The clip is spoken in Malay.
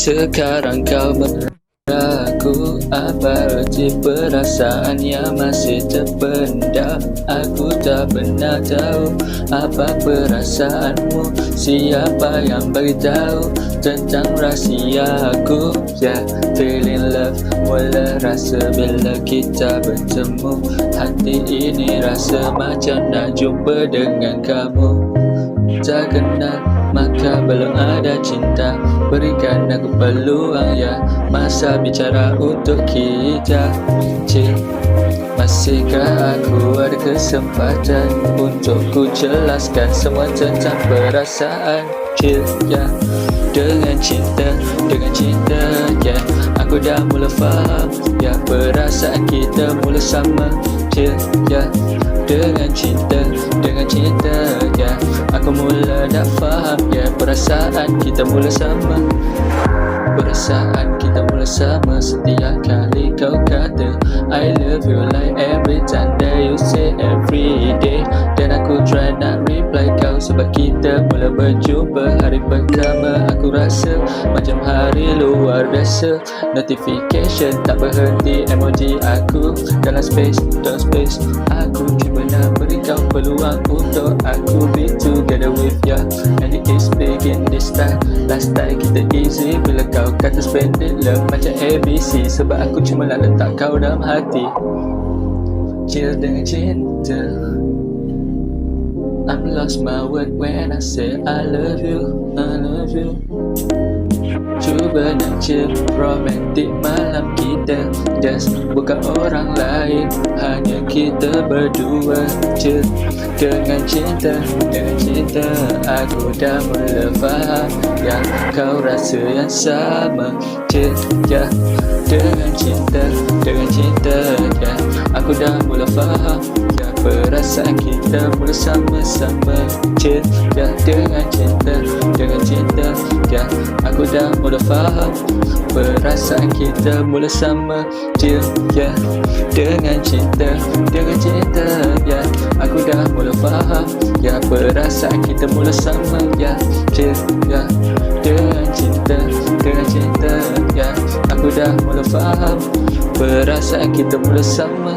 Sekarang kau aku, apa arti perasaan yang masih terpendam? Aku tak pernah tahu apa perasaanmu. Siapa yang beritahu tentang rahsia aku? Yeah, feeling love mula rasa bila kita bertemu. Hati ini rasa macam nak jumpa dengan kamu. Tak kenal maka belum ada cinta. Berikan aku peluang ya, masa bicara untuk kita. Cik, masihkah aku ada kesempatan untuk ku jelaskan semua tentang perasaan? Cik, ya, dengan cinta ya, aku dah mula faham ya, perasaan kita mula sama. Cik, ya, dengan cinta ya, aku mula dah faham ya, perasaan kita mula sama. Perasaan kita mula sama setiap kali kau kata I love you, like every time that you say every day. Dan aku try nak reply kau sebab kita mula berjumpa hari pertama. Aku rasa macam hari luar biasa. Notification tak berhenti, emoji aku dalam space, dalam space. Aku cuma nak beri kau peluang untuk aku be together with ya. And it is begin this time. Last time kita easy bila kau kata spend it love macam ABC. Sebab aku cuma nak letak kau dalam hati. Chill dengan cinta. I'm lost my word when I say I love you, I love you. Cuba nak chill romantic malam kita, just bukan orang lain, hanya kita berdua. Chill dengan cinta aku dah mula faham yang kau rasa yang sama. Chill ya, dengan cinta ya, aku dah mula faham ya, perasaan kita mula sama-sama. Chill ya, dengan cinta ya, aku dah mula faham perasaan kita mula sama. Chill ya, dengan cinta ya, aku dah mula faham ya, perasaan kita mula sama ya. Chill ya, dengan cinta ya, aku dah mula faham perasaan kita mula sama.